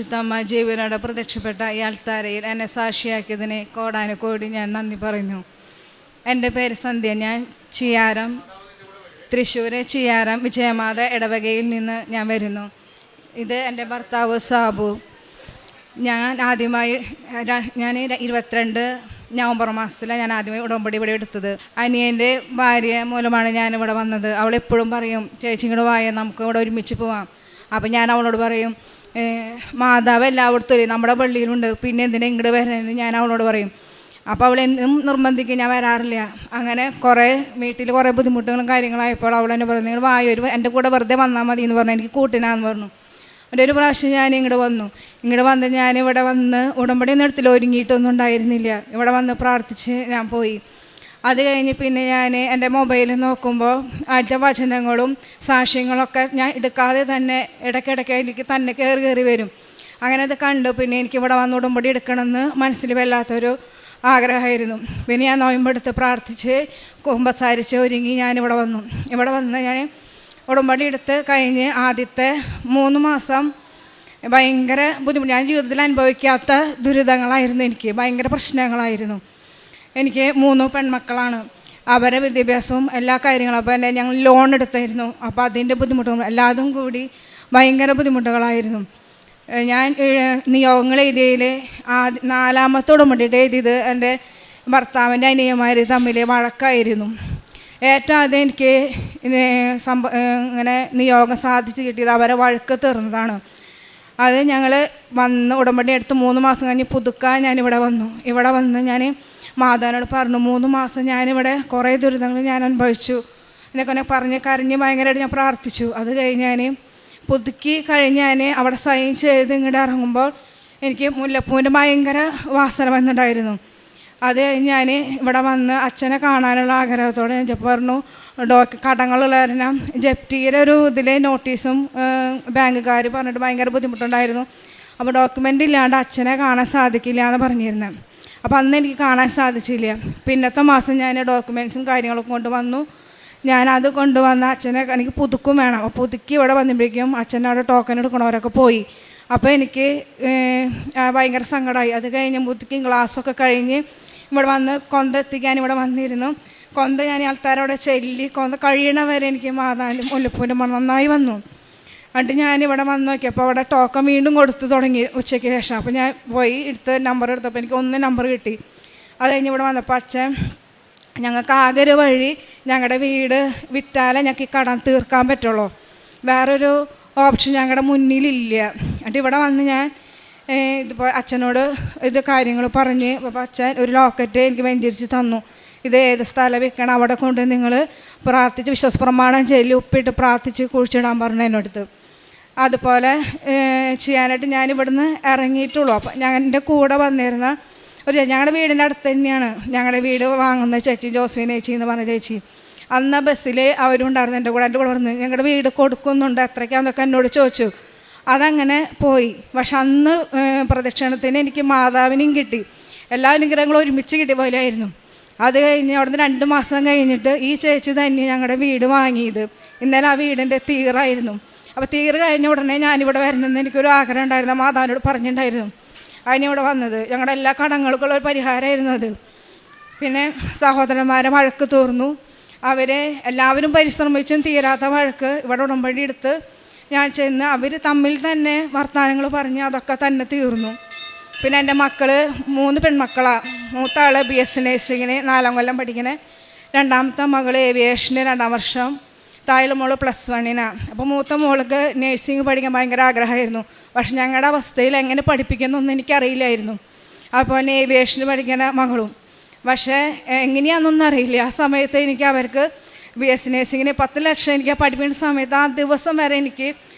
പരിശുദ്ധമ്മ ജീവനോടെ പ്രത്യക്ഷപ്പെട്ട ഈ അൾത്താരയിൽ എന്നെ സാക്ഷിയാക്കിയതിന് കോടാനുകോടി ഞാൻ നന്ദി പറയുന്നു. എൻ്റെ പേര് സന്ധ്യ. ഞാൻ ചിയാരം, തൃശ്ശൂർ ചിയാരം വിജയമാത ഇടവകയിൽ നിന്ന് ഞാൻ വരുന്നു. ഇത് എൻ്റെ ഭർത്താവ് സാബു. ഞാൻ 22 നവംബർ മാസത്തിലാണ് ഞാൻ ആദ്യമായി ഉടമ്പടി ഇവിടെ എടുത്തത്. അനിയൻ്റെ ഭാര്യ മൂലമാണ് ഞാനിവിടെ വന്നത്. അവളെപ്പോഴും പറയും, ചേച്ചി ഇങ്ങോട്ട് വായ, നമുക്ക് ഇവിടെ ഒരുമിച്ച് പോവാം. അപ്പം ഞാൻ അവളോട് പറയും, മാതാവ് എല്ലായിടത്തും നമ്മുടെ പള്ളിയിലുണ്ട്, പിന്നെ എന്തിനാ ഇങ്ങോട്ട് വരണമെന്ന് ഞാൻ അവളോട് പറയും. അപ്പോൾ അവൾ എന്നും നിർബന്ധിക്കും, ഞാൻ വരാറില്ല. അങ്ങനെ വീട്ടിൽ കുറേ ബുദ്ധിമുട്ടുകളും കാര്യങ്ങളായപ്പോൾ അവൾ എന്നെ പറഞ്ഞു, നിങ്ങൾ വായൊരു എൻ്റെ കൂടെ വെറുതെ വന്നാൽ മതി എന്ന് പറഞ്ഞു. എനിക്ക് കൂട്ടിനാന്ന് പറഞ്ഞു. എൻ്റെ ഒരു പ്രാവശ്യം ഞാൻ ഇങ്ങോട്ട് വന്ന് ഞാനിവിടെ വന്ന് ഉടമ്പടി ഒന്നും എടുത്തില്ല, ഒരുങ്ങിയിട്ടൊന്നും ഉണ്ടായിരുന്നില്ല. ഇവിടെ വന്ന് പ്രാർത്ഥിച്ച് ഞാൻ പോയി. അത് കഴിഞ്ഞ് പിന്നെ ഞാൻ എൻ്റെ മൊബൈലിൽ നോക്കുമ്പോൾ അതിൻ്റെ വചനങ്ങളും സാക്ഷ്യങ്ങളൊക്കെ ഞാൻ എടുക്കാതെ തന്നെ ഇടയ്ക്കിടയ്ക്ക് എനിക്ക് തന്നെ കയറി വരും. അങ്ങനെ അത് കണ്ടു. പിന്നെ എനിക്ക് ഇവിടെ വന്ന് ഉടമ്പടി എടുക്കണമെന്ന് മനസ്സിൽ വല്ലാത്തൊരു ആഗ്രഹമായിരുന്നു. പിന്നെ ഞാൻ നോയമ്പെടുത്ത് പ്രാർത്ഥിച്ച് കുമ്പസാരിച്ച് ഒരുങ്ങി ഞാനിവിടെ വന്ന് ഞാൻ ഉടമ്പടി എടുത്ത് കഴിഞ്ഞ് ആദ്യത്തെ 3 മാസം ഭയങ്കര ബുദ്ധിമുട്ട്. ഞാൻ ജീവിതത്തിൽ അനുഭവിക്കാത്ത ദുരിതങ്ങളായിരുന്നു. എനിക്ക് ഭയങ്കര പ്രശ്നങ്ങളായിരുന്നു. എനിക്ക് 3 പെൺമക്കളാണ്. അവരെ വിദ്യാഭ്യാസവും എല്ലാ കാര്യങ്ങളും. അപ്പോൾ ഞങ്ങൾ ലോൺ എടുത്തായിരുന്നു. അപ്പോൾ അതിൻ്റെ ബുദ്ധിമുട്ടും എല്ലാതും കൂടി ഭയങ്കര ബുദ്ധിമുട്ടുകളായിരുന്നു. ഞാൻ നിയോഗങ്ങൾ എഴുതിയതിൽ 4ാമത്തെ ഉടമ്പടിയിട്ട് എഴുതിയത് എൻ്റെ ഭർത്താവിൻ്റെ അനിയന്മാർ തമ്മിൽ വഴക്കായിരുന്നു. ഏറ്റവും ആദ്യം എനിക്ക് ഇങ്ങനെ നിയോഗം സാധിച്ച് കിട്ടിയത് അവരെ വഴക്ക് തീർന്നതാണ്. അത് ഞങ്ങൾ ഉടമ്പടി എടുത്ത് 3 മാസം കഴിഞ്ഞ് പുതുക്കാൻ ഞാനിവിടെ വന്ന് ഞാൻ മാതാവിനോട് പറഞ്ഞു, 3 മാസം ഞാനിവിടെ കുറേ ദുരിതങ്ങൾ ഞാൻ അനുഭവിച്ചു എന്നൊക്കെ പറഞ്ഞ് കരഞ്ഞ് ഭയങ്കരമായിട്ട് ഞാൻ പ്രാർത്ഥിച്ചു. അത് കഴിഞ്ഞ് ഞാൻ പുതുക്കി കഴിഞ്ഞ് ഞാൻ അവിടെ സൈൻ ചെയ്ത് ഇങ്ങോട്ട് ഇറങ്ങുമ്പോൾ എനിക്ക് മുല്ലപ്പൂവിൻ്റെ ഭയങ്കര വാസന വന്നിട്ടുണ്ടായിരുന്നു. അത് കഴിഞ്ഞ് ഞാൻ ഇവിടെ വന്ന് അച്ഛനെ കാണാനുള്ള ആഗ്രഹത്തോടെ ഞാൻ പറഞ്ഞു, കടങ്ങളുള്ളവരെല്ലാം ജപ്തിയുടെ ഒരു ഇതിലെ നോട്ടീസും ബാങ്കുകാർ പറഞ്ഞിട്ട് ഭയങ്കര ബുദ്ധിമുട്ടുണ്ടായിരുന്നു. അപ്പോൾ ഡോക്യുമെൻ്റ് ഇല്ലാണ്ട് അച്ഛനെ കാണാൻ സാധിക്കില്ല എന്ന് പറഞ്ഞിരുന്നത്. അപ്പോൾ അന്ന് എനിക്ക് കാണാൻ സാധിച്ചില്ല. പിന്നത്തെ മാസം ഞാൻ ഡോക്യുമെൻറ്റ്സും കാര്യങ്ങളൊക്കെ കൊണ്ടുവന്നു. ഞാനത് കൊണ്ടുവന്ന് അച്ഛനെ എനിക്ക് പുതുക്കും വേണം. അപ്പോൾ പുതുക്കി ഇവിടെ വന്നപ്പോഴേക്കും അച്ഛൻ്റെ അവിടെ ടോക്കൺ എടുക്കണവരൊക്കെ പോയി. അപ്പോൾ എനിക്ക് ഭയങ്കര സങ്കടമായി. അത് കഴിഞ്ഞ് പുതുക്കി ക്ലാസ്സൊക്കെ കഴിഞ്ഞ് ഇവിടെ വന്ന് കൊന്ത എത്തിക്കാൻ ഇവിടെ വന്നിരുന്നു. കൊന്ത ഞാൻ ആൾക്കാരോടെ ചൊല്ലി കൊന്ത കഴിയണവരെ എനിക്ക് മാതാവിൻ്റെ മുല്ലപ്പൂവിൻ്റെ മണം നന്നായി വന്നു. എന്നിട്ട് ഞാനിവിടെ വന്ന് നോക്കിയപ്പോൾ അവിടെ ടോക്കൺ വീണ്ടും കൊടുത്തു തുടങ്ങി ഉച്ചയ്ക്ക് ശേഷം. അപ്പോൾ ഞാൻ പോയി നമ്പർ എടുത്തപ്പോൾ എനിക്ക് 1 നമ്പർ കിട്ടി. അത് കഴിഞ്ഞ് ഇവിടെ വന്നപ്പോൾ അച്ഛൻ, ഞങ്ങൾക്ക് ആകെ ഒരു വഴി, ഞങ്ങളുടെ വീട് വിറ്റാലേ ഞങ്ങൾക്ക് ഈ കടം തീർക്കാൻ പറ്റുള്ളൂ, വേറൊരു ഓപ്ഷൻ ഞങ്ങളുടെ മുന്നിലില്ല. എന്നിട്ട് ഇവിടെ വന്ന് ഞാൻ ഇതിപ്പോൾ അച്ഛനോട് ഇത് കാര്യങ്ങൾ പറഞ്ഞ്, അപ്പോൾ അച്ഛൻ ഒരു ലോക്കറ്റ് എനിക്ക് വെഞ്ചരിച്ച് തന്നു. ഇത് ഏത് സ്ഥലം വെക്കണം അവിടെ കൊണ്ട് നിങ്ങൾ പ്രാർത്ഥിച്ച് വിശ്വാസപ്രമാണം ചൊല്ലി ഉപ്പിട്ട് പ്രാർത്ഥിച്ച് കുഴിച്ചിടാൻ പറഞ്ഞു എന്നോടത്ത്. അതുപോലെ ചെയ്യാനായിട്ട് ഞാനിവിടുന്ന് ഇറങ്ങിയിട്ടുള്ളൂ. അപ്പോൾ എൻ്റെ കൂടെ വന്നിരുന്ന ഞങ്ങളുടെ വീടിൻ്റെ അടുത്ത് തന്നെയാണ് ഞങ്ങളുടെ വീട് വാങ്ങുന്ന ചേച്ചി, ജോസ്ഫിൻ ചേച്ചി എന്ന് പറഞ്ഞ ചേച്ചി. അന്ന് ബസ്സിൽ അവരുണ്ടായിരുന്നു എൻ്റെ കൂടെ പറഞ്ഞു, ഞങ്ങളുടെ വീട് കൊടുക്കുന്നുണ്ട് എത്രയ്ക്കാന്നൊക്കെ എന്നോട് ചോദിച്ചു. അതങ്ങനെ പോയി. പക്ഷെ അന്ന് പ്രദക്ഷിണത്തിന് എനിക്ക് മാതാവിനെയും കിട്ടി, എല്ലാ അനുഗ്രഹങ്ങളും ഒരുമിച്ച് കിട്ടിയ പോലെയായിരുന്നു. അത് കഴിഞ്ഞ് അവിടുന്ന് 2 മാസം കഴിഞ്ഞിട്ട് ഈ ചേച്ചി തന്നെ ഞങ്ങളുടെ വീട് വാങ്ങിയത്. ഇന്നലെ ആ വീടിൻ്റെ തീറായിരുന്നു. അപ്പോൾ തീറ് കഴിഞ്ഞ ഉടനെ ഞാനിവിടെ വരണമെന്ന് എനിക്കൊരു ആഗ്രഹം ഉണ്ടായിരുന്നു. മാതാവിനോട് പറഞ്ഞിട്ടുണ്ടായിരുന്നു. അതിനിവിടെ വന്നത് ഞങ്ങളുടെ എല്ലാ കടങ്ങൾക്കുള്ള ഒരു പരിഹാരമായിരുന്നു അത്. പിന്നെ സഹോദരന്മാരെ വഴക്ക് തീർന്നു. എല്ലാവരും പരിശ്രമിച്ചും തീരാത്ത വഴക്ക് ഇവിടെ ഉടമ്പടി എടുത്ത് ഞാൻ ചെന്ന് അവർ തമ്മിൽ തന്നെ വർത്തമാനങ്ങൾ പറഞ്ഞ് അതൊക്കെ തന്നെ തീർന്നു. പിന്നെ എൻ്റെ മക്കൾ 3 പെൺമക്കളാണ്. മൂത്ത ആൾ BS നഴ്സിങ്ങിന് 4ാം കൊല്ലം പഠിക്കണേ, രണ്ടാമത്തെ മകൾ ഏവിയേഷന് 2ാം വർഷം, താഴെ മോള് +1. അപ്പോൾ മൂത്ത മോൾക്ക് നഴ്സിംഗ് പഠിക്കാൻ ഭയങ്കര ആഗ്രഹമായിരുന്നു. പക്ഷെ ഞങ്ങളുടെ അവസ്ഥയിൽ എങ്ങനെ പഠിപ്പിക്കുന്നൊന്നും എനിക്കറിയില്ലായിരുന്നു. അപ്പോൾ ഏവിയേഷന് പഠിക്കുന്ന മകളും പക്ഷേ എങ്ങനെയാണെന്നൊന്നും അറിയില്ല. ആ സമയത്ത് എനിക്ക് അവർക്ക് BS നഴ്സിങ്ങിന് 10 ലക്ഷം എനിക്ക് പഠിപ്പിക്കുന്ന സമയത്ത് ആ ദിവസം വരെ എനിക്ക്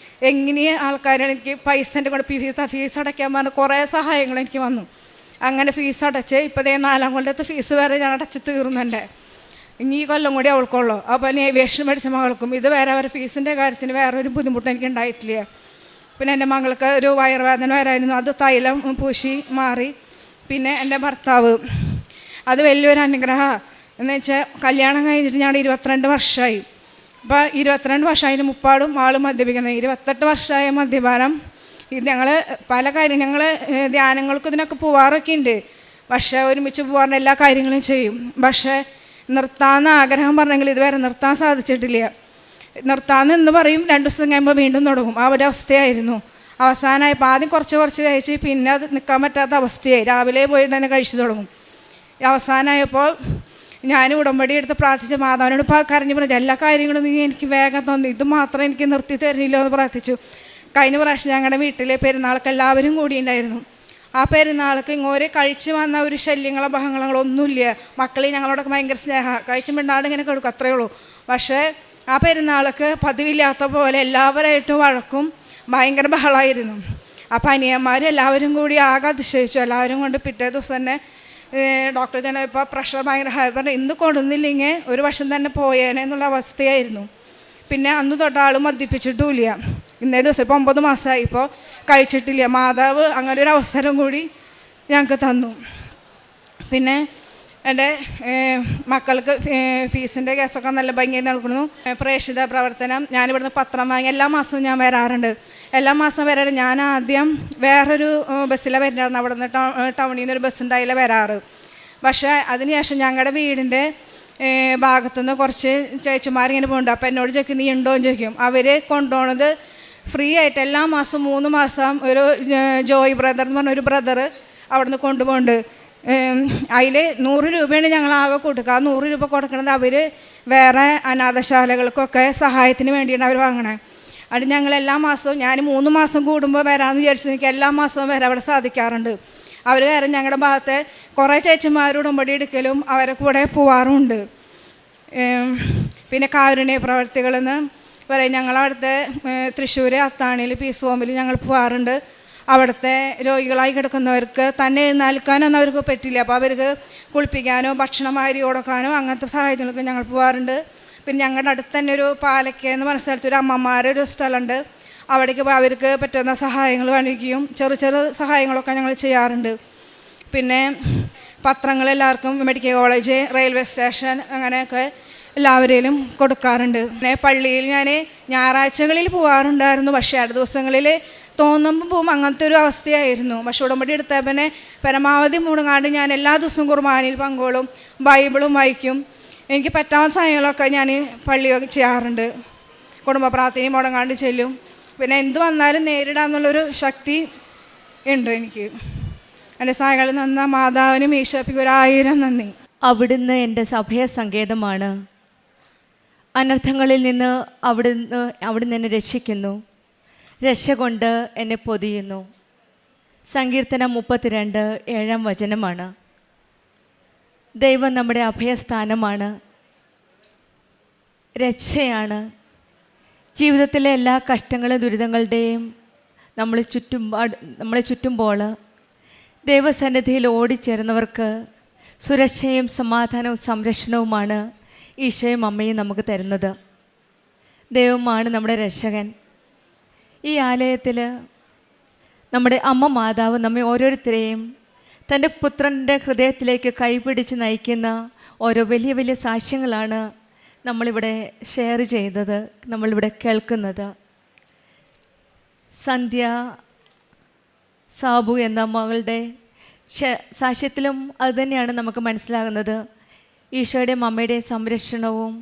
എങ്ങനെയാണ് ആൾക്കാരാണ് എനിക്ക് പൈസൻ്റെ കൂടെ ഫീസ് അടയ്ക്കാൻ പറഞ്ഞ് കുറേ സഹായങ്ങൾ എനിക്ക് വന്നു. അങ്ങനെ ഫീസ് അടച്ച് ഇപ്പോൾ 4ാം കൊല്ലത്തെ ഫീസ് വരെ ഞാൻ അടച്ച് തീർന്നുണ്ട്. ഇനി ഈ കൊല്ലം കൂടി അവൾക്കുള്ളൂ. അപ്പോൾ ഏവിയേഷൻ പഠിച്ച മകൾക്കും ഇത് വേറെ അവരുടെ ഫീസിൻ്റെ കാര്യത്തിന് വേറെ ഒരു ബുദ്ധിമുട്ട് എനിക്ക് ഉണ്ടായിട്ടില്ല. പിന്നെ എൻ്റെ മകൾക്ക് ഒരു വയറുവേദന വരായിരുന്നു, അത് തൈലം പൂശി മാറി. പിന്നെ എൻ്റെ ഭർത്താവ്, അത് വലിയൊരു അനുഗ്രഹം എന്ന് വെച്ചാൽ കല്യാണം കഴിഞ്ഞിട്ട് ഞങ്ങൾ 22 വർഷമായി. അപ്പോൾ 22 വർഷമായതിന് മുപ്പാടും ആൾ മദ്യപിക്കുന്നത്. 28 വർഷമായ മദ്യപാനം ഞങ്ങൾ പല കാര്യം ഞങ്ങൾ ധ്യാനങ്ങൾക്കും ഇതിനൊക്കെ പോവാറൊക്കെ ഉണ്ട്. പക്ഷേ ഒരുമിച്ച് പോകാറുണ്ട്, എല്ലാ കാര്യങ്ങളും ചെയ്യും. പക്ഷേ നിർത്താമെന്ന് ആഗ്രഹം പറഞ്ഞെങ്കിൽ ഇതുവരെ നിർത്താൻ സാധിച്ചിട്ടില്ല. നിർത്താമെന്ന് പറയും, 2 ദിവസം കഴിയുമ്പോൾ വീണ്ടും തുടങ്ങും. ആ ഒരു അവസ്ഥയായിരുന്നു. അവസാനമായപ്പോൾ ആദ്യം കുറച്ച് കഴിച്ച് പിന്നെ അത് നിൽക്കാൻ പറ്റാത്ത അവസ്ഥയായി. രാവിലെ പോയിട്ട് തന്നെ കഴിച്ചു തുടങ്ങും. അവസാനമായപ്പോൾ ഞാൻ ഉടമ്പടി എടുത്ത് പ്രാർത്ഥിച്ച മാതാവിനോട് കരഞ്ഞു പറഞ്ഞു, എല്ലാ കാര്യങ്ങളും നീ എനിക്ക് വേഗം തന്നു, ഇത് മാത്രം എനിക്ക് നിർത്തി തരില്ലോ എന്ന് പ്രാർത്ഥിച്ചു. കഴിഞ്ഞ പ്രാവശ്യം ഞങ്ങളുടെ വീട്ടിലെ പെരുന്നാൾക്ക് എല്ലാവരും കൂടിയുണ്ടായിരുന്നു. ആ പെരുന്നാൾക്ക് ഇങ്ങോട്ട് കഴിച്ച് വന്ന ഒരു ശല്യങ്ങളോ ബഹങ്ങളോ ഒന്നുമില്ല. മക്കളെ ഞങ്ങളോടൊക്കെ ഭയങ്കര സ്നേഹം, കഴിച്ച് മിണ്ടാണ്ട് ഇങ്ങനെ കൊടുക്കും, അത്രയേ ഉള്ളൂ. പക്ഷേ ആ പെരുന്നാൾക്ക് പതിവില്ലാത്ത പോലെ എല്ലാവരായിട്ടും വഴക്കും ഭയങ്കര ബഹളമായിരുന്നു. അപ്പം അനിയന്മാരും എല്ലാവരും കൂടി ആകെ അതിശയിച്ചു. എല്ലാവരും കൊണ്ട് പിറ്റേ ദിവസം തന്നെ ഡോക്ടർ തന്നെ ഇപ്പോൾ പ്രഷർ ഭയങ്കര ഹൈ പറഞ്ഞു, ഇന്ന് കൊടുന്നില്ലെങ്കിൽ ഒരു വർഷം തന്നെ പോയേനെ എന്നുള്ള അവസ്ഥയായിരുന്നു. പിന്നെ അന്ന് തൊട്ട് ആൾ മദ്യപ്പിച്ചിട്ടുമില്ല. ഇന്നേ ദിവസം ഇപ്പോൾ 9 മാസമായി, ഇപ്പോൾ കഴിച്ചിട്ടില്ല. മാതാവ് അങ്ങനെ ഒരു അവസരം കൂടി ഞങ്ങൾക്ക് തന്നു. പിന്നെ എൻ്റെ മക്കൾക്ക് ഫീസിൻ്റെ കേസൊക്കെ നല്ല ഭംഗിയായി നടക്കുന്നു. പ്രേക്ഷിത പ്രവർത്തനം ഞാനിവിടുന്ന് പത്രം വാങ്ങി എല്ലാ മാസവും ഞാൻ വരാറുണ്ട്. എല്ലാ മാസം വരാറ്. ഞാൻ ആദ്യം വേറൊരു ബസ്സിലാണ് വരുന്നുണ്ടായിരുന്നു. അവിടെ നിന്ന് ടൗണിൽ നിന്നൊരു ബസ് ഉണ്ടായില്ല വരാറ്. പക്ഷേ അതിനുശേഷം ഞങ്ങളുടെ വീടിൻ്റെ ഭാഗത്തുനിന്ന് കുറച്ച് ചേച്ചിമാരിങ്ങനെ പോകുന്നുണ്ട്. അപ്പോൾ എന്നോട് ചോദിക്കും, നീ ഉണ്ടോ എന്ന് ചോദിക്കും. അവർ കൊണ്ടുപോകുന്നത് ഫ്രീ ആയിട്ട് എല്ലാ മാസവും 3 മാസം ഒരു ജോയ് ബ്രദർ എന്ന് പറഞ്ഞൊരു ബ്രദർ അവിടെ നിന്ന് കൊണ്ടുപോകുന്നുണ്ട്. അതിൽ 100 രൂപയാണ് ഞങ്ങളാകെ കൊടുക്കുക. ആ 100 രൂപ കൊടുക്കുന്നത് അവർ വേറെ അനാഥശാലകൾക്കൊക്കെ സഹായത്തിന് വേണ്ടിയാണ് അവർ വാങ്ങണേ. അത് ഞങ്ങൾ എല്ലാ മാസവും, ഞാൻ 3 മാസം കൂടുമ്പോൾ വരാമെന്ന് വിചാരിച്ച് എനിക്ക് എല്ലാ മാസവും വരാൻ അവിടെ സാധിക്കാറുണ്ട്. അവർ കാരണം ഞങ്ങളുടെ ഭാഗത്തെ കുറേ ചേച്ചിമാരോട് ഉടമ്പടി എടുക്കലും അവരെ കൂടെ പോവാറുമുണ്ട്. പിന്നെ കാരുണ്യ പ്രവർത്തികളെന്ന് പറയും, ഞങ്ങളവിടുത്തെ തൃശ്ശൂർ അത്താണിയിൽ പീസ് ഹോമിൽ ഞങ്ങൾ പോവാറുണ്ട്. അവിടുത്തെ രോഗികളായി കിടക്കുന്നവർക്ക് തന്നെ എഴുന്നേൽക്കാനൊന്നും അവർക്ക് പറ്റില്ല. അപ്പോൾ അവർക്ക് കുളിപ്പിക്കാനോ ഭക്ഷണം വാരി കൊടുക്കാനോ അങ്ങനത്തെ സഹായത്തിനൊക്കെ ഞങ്ങൾ പോകാറുണ്ട്. പിന്നെ ഞങ്ങളുടെ അടുത്ത് തന്നെ ഒരു പാലക്ക എന്ന് പറഞ്ഞ സ്ഥലത്ത് ഒരു അമ്മമാരൊരു സ്ഥലമുണ്ട്. അവിടേക്ക് അവർക്ക് പറ്റുന്ന സഹായങ്ങൾ കാണിക്കുകയും ചെറു സഹായങ്ങളൊക്കെ ഞങ്ങൾ ചെയ്യാറുണ്ട്. പിന്നെ പത്രങ്ങൾ എല്ലാവർക്കും മെഡിക്കൽ കോളേജ്, റെയിൽവേ സ്റ്റേഷൻ അങ്ങനെയൊക്കെ എല്ലാവരെയും കൊടുക്കാറുണ്ട്. പിന്നെ പള്ളിയിൽ ഞാൻ ഞായറാഴ്ചകളിൽ പോകാറുണ്ടായിരുന്നു. പക്ഷേ അടുത്ത ദിവസങ്ങളിൽ തോന്നുമ്പോൾ പോകും, അങ്ങനത്തെ ഒരു അവസ്ഥയായിരുന്നു. പക്ഷേ ഉടമ്പടി എടുത്താൽ പിന്നെ പരമാവധി മുടങ്ങാണ്ട് ഞാൻ എല്ലാ ദിവസവും കുർബാനയിൽ പങ്കോളും, ബൈബിളും വായിക്കും. എനിക്ക് പറ്റാവുന്ന സമയങ്ങളൊക്കെ ഞാൻ പള്ളിയൊക്കെ ചെയ്യാറുണ്ട്. കുടുംബ പ്രാർത്ഥനയും മുടങ്ങാണ്ട് ചെല്ലും. പിന്നെ എന്ത് വന്നാലും നേരിടാമെന്നുള്ളൊരു ശക്തി ഉണ്ട് എനിക്ക്. എൻ്റെ സഹായികളിൽ നിന്ന് മാതാവിനും ഈശോയ്ക്കും 1000 നന്ദി. അവിടുന്ന് എൻ്റെ സഭയ സങ്കേതമാണ്. അനർത്ഥങ്ങളിൽ നിന്ന് അവിടുന്ന് എന്നെ രക്ഷിക്കുന്നു. രക്ഷ കൊണ്ട് എന്നെ പൊതിയുന്നു. സങ്കീർത്തനം 32 7 വചനമാണ്. ദൈവം നമ്മുടെ അഭയസ്ഥാനമാണ്, രക്ഷയാണ്. ജീവിതത്തിലെ എല്ലാ കഷ്ടങ്ങളും ദുരിതങ്ങളുടെയും നമ്മളെ ചുറ്റുമ്പോൾ ദൈവസന്നിധിയിൽ ഓടിച്ചേരുന്നവർക്ക് സുരക്ഷയും സമാധാനവും സംരക്ഷണവുമാണ് ഈശോയും അമ്മയും നമുക്ക് തരുന്നത്. ദൈവമാണ് നമ്മുടെ രക്ഷകൻ. ഈ ആലയത്തിൽ നമ്മുടെ അമ്മ മാതാവ് നമ്മെ ഓരോരുത്തരെയും തൻ്റെ പുത്രൻ്റെ ഹൃദയത്തിലേക്ക് കൈപിടിച്ച് നയിക്കുന്ന ഓരോ വലിയ വലിയ സാക്ഷ്യങ്ങളാണ് നമ്മളിവിടെ ഷെയർ ചെയ്തത്, നമ്മളിവിടെ കേൾക്കുന്നത്. സന്ധ്യ സാബു എന്ന മകളുടെ സാക്ഷ്യത്തിലും അതുതന്നെയാണ് നമുക്ക് മനസ്സിലാകുന്നത്. ഈശോയുടെയും അമ്മയുടെയും സംരക്ഷണവും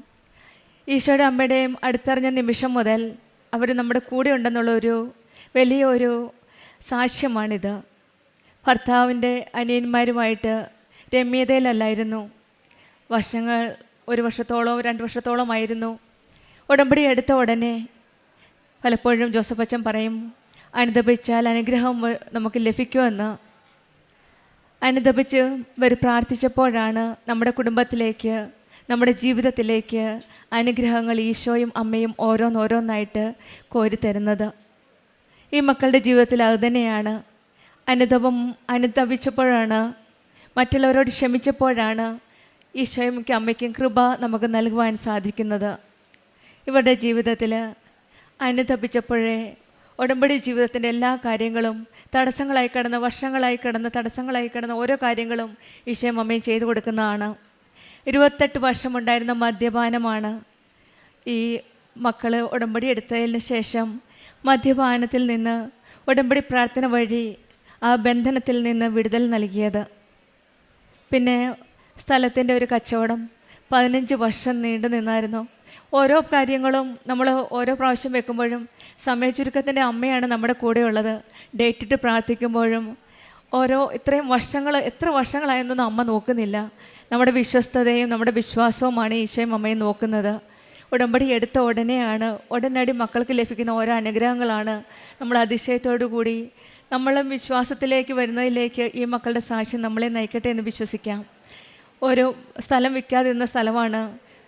ഈശോയുടെ അമ്മയുടെയും അടുത്തറിഞ്ഞ നിമിഷം മുതൽ അവർ നമ്മുടെ കൂടെ ഉണ്ടെന്നുള്ളൊരു വലിയൊരു സാക്ഷ്യമാണിത്. ഭർത്താവിൻ്റെ അനിയന്മാരുമായിട്ട് രമ്യതയിലല്ലായിരുന്നു. വർഷങ്ങൾ 1 വർഷത്തോളം 2 വർഷത്തോളമായിരുന്നു. ഉടമ്പടി എടുത്ത ഉടനെ പലപ്പോഴും ജോസഫ് അച്ഛൻ പറയും, അനുദപിച്ചാൽ അനുഗ്രഹം നമുക്ക് ലഭിക്കുമെന്ന്. അനുദപിച്ച് ഇവർ പ്രാർത്ഥിച്ചപ്പോഴാണ് നമ്മുടെ കുടുംബത്തിലേക്ക്, നമ്മുടെ ജീവിതത്തിലേക്ക് അനുഗ്രഹങ്ങൾ ഈശോയും അമ്മയും ഓരോന്നോരോന്നായിട്ട് കോരിത്തരുന്നത്. ഈ മക്കളുടെ ജീവിതത്തിൽ അതുതന്നെയാണ്. അനുദപിച്ചപ്പോഴാണ്, മറ്റുള്ളവരോട് ക്ഷമിച്ചപ്പോഴാണ് ഈശോയും അമ്മയ്ക്കും കൃപ നമുക്ക് നൽകുവാൻ സാധിക്കുന്നത്. ഇവരുടെ ജീവിതത്തിൽ അനുദപിച്ചപ്പോഴേ ഉടമ്പടി ജീവിതത്തിൻ്റെ എല്ലാ കാര്യങ്ങളും തടസ്സങ്ങളായി കിടന്ന, വർഷങ്ങളായി കിടന്ന തടസ്സങ്ങളായി കിടന്ന ഓരോ കാര്യങ്ങളും ഈശോയും അമ്മയും ചെയ്തു കൊടുക്കുന്നതാണ്. 28 വർഷമുണ്ടായിരുന്ന മദ്യപാനമാണ് ഈ മക്കൾ ഉടമ്പടി എടുത്തതിന് ശേഷം മദ്യപാനത്തിൽ നിന്ന് ഉടമ്പടി പ്രാർത്ഥന വഴി ആ ബന്ധനത്തിൽ നിന്ന് വിടുതൽ നൽകിയത്. പിന്നെ സ്ഥലത്തിൻ്റെ ഒരു കച്ചവടം 15 വർഷം നീണ്ടു നിന്നായിരുന്നു. ഓരോ കാര്യങ്ങളും നമ്മൾ ഓരോ പ്രാവശ്യം വെക്കുമ്പോഴും സമയചുരുക്കത്തിൻ്റെ അമ്മയാണ് നമ്മുടെ കൂടെയുള്ളത്. ഡേറ്റിട്ട് പ്രാർത്ഥിക്കുമ്പോഴും എത്ര വർഷങ്ങളായെന്നൊന്നും അമ്മ നോക്കുന്നില്ല. നമ്മുടെ വിശ്വസ്തതയും നമ്മുടെ വിശ്വാസവുമാണ് ഈശോയും അമ്മയും നോക്കുന്നത്. ഉടമ്പടി എടുത്ത ഉടനടി മക്കൾക്ക് ലഭിക്കുന്ന ഓരോ അനുഗ്രഹങ്ങളാണ് നമ്മൾ അതിശയത്തോടു കൂടി നമ്മളും വിശ്വാസത്തിലേക്ക് വരുന്നതിലേക്ക് ഈ മക്കളുടെ സാക്ഷ്യം നമ്മളെ നയിക്കട്ടെ എന്ന് വിശ്വസിക്കാം. ഒരു സ്ഥലം വിൽക്കാതിരുന്ന സ്ഥലമാണ്.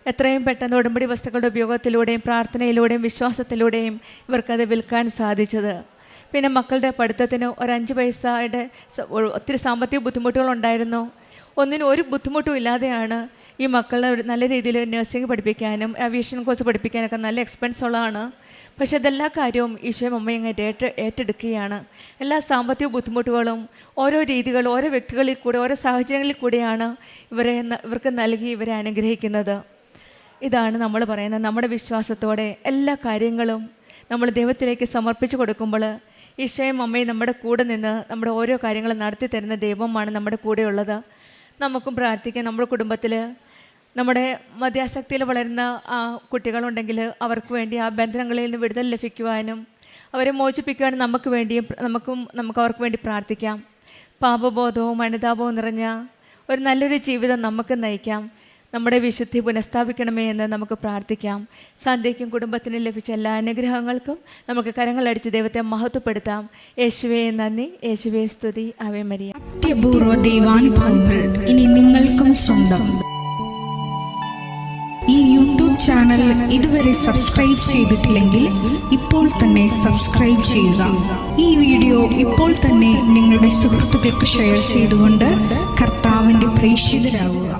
എത്രയും പെട്ടെന്ന് ഉടമ്പടി വസ്തുക്കളുടെ ഉപയോഗത്തിലൂടെയും പ്രാർത്ഥനയിലൂടെയും വിശ്വാസത്തിലൂടെയും ഇവർക്കത് വിൽക്കാൻ സാധിച്ചത്. പിന്നെ മക്കളുടെ പഠിത്തത്തിന് ഒരു 5 പൈസയുടെ ഒത്തിരി സാമ്പത്തിക ബുദ്ധിമുട്ടുകളുണ്ടായിരുന്നു. ഒന്നിനും ഒരു ബുദ്ധിമുട്ടും ഇല്ലാതെയാണ് ഈ മക്കളെ നല്ല രീതിയിൽ നഴ്സിംഗ് പഠിപ്പിക്കാനും ആവിയേഷൻ കോഴ്സ് പഠിപ്പിക്കാനൊക്കെ നല്ല എക്സ്പെൻസ് ഉള്ളതാണ്. പക്ഷേ ഇതെല്ലാ കാര്യവും ഈശോയും അമ്മയും ഏറ്റെടുക്കുകയാണ്. എല്ലാ സാമ്പത്തിക ബുദ്ധിമുട്ടുകളും ഓരോ രീതികൾ ഓരോ വ്യക്തികളിൽ കൂടെ ഓരോ സാഹചര്യങ്ങളിൽ കൂടെയാണ് ഇവർക്ക് നൽകി ഇവരെ അനുഗ്രഹിക്കുന്നത്. ഇതാണ് നമ്മൾ പറയുന്നത്. നമ്മുടെ വിശ്വാസത്തോടെ എല്ലാ കാര്യങ്ങളും നമ്മൾ ദൈവത്തിലേക്ക് സമർപ്പിച്ച് കൊടുക്കുമ്പോൾ ഈശോയും അമ്മയും നമ്മുടെ കൂടെ നിന്ന് നമ്മുടെ ഓരോ കാര്യങ്ങളും നടത്തി തരുന്ന ദൈവമാണ് നമ്മുടെ കൂടെയുള്ളത്. നമുക്കും പ്രാർത്ഥിക്കാം. നമ്മുടെ കുടുംബത്തിൽ നമ്മുടെ മദ്യാസക്തിയിൽ വളരുന്ന കുട്ടികളുണ്ടെങ്കിൽ അവർക്ക് വേണ്ടി ആ ബന്ധനങ്ങളിൽ നിന്ന് വിടുതൽ ലഭിക്കുവാനും അവരെ മോചിപ്പിക്കുവാനും നമുക്ക് അവർക്ക് വേണ്ടി പ്രാർത്ഥിക്കാം. പാപബോധവും അനുതാപവും നിറഞ്ഞ ഒരു നല്ലൊരു ജീവിതം നമുക്ക് നയിക്കാം. നമ്മുടെ വിശുദ്ധി പുനഃസ്ഥാപിക്കണമേ എന്ന് നമുക്ക് പ്രാർത്ഥിക്കാം. സന്ധ്യയ്ക്കും കുടുംബത്തിനും ലഭിച്ച എല്ലാ അനുഗ്രഹങ്ങൾക്കും നമുക്ക് കരങ്ങളടിച്ച് ദൈവത്തെ മഹത്വപ്പെടുത്താം. യേശുവേ നന്ദി, യേശുവേ സ്തുതി, ആവേ മരിയ. അത്യപൂർവ ദൈവാനുഭവങ്ങൾ ഇനി നിങ്ങൾക്കും സ്വന്തം. ഈ യൂട്യൂബ് ചാനൽ ഇതുവരെ സബ്സ്ക്രൈബ് ചെയ്തിട്ടില്ലെങ്കിൽ ഇപ്പോൾ തന്നെ സബ്സ്ക്രൈബ് ചെയ്യുക. ഈ വീഡിയോ ഇപ്പോൾ തന്നെ നിങ്ങളുടെ സുഹൃത്തുക്കൾക്ക് ഷെയർ ചെയ്തുകൊണ്ട് കർത്താവിൻ്റെ പ്രേക്ഷിതരാകുക.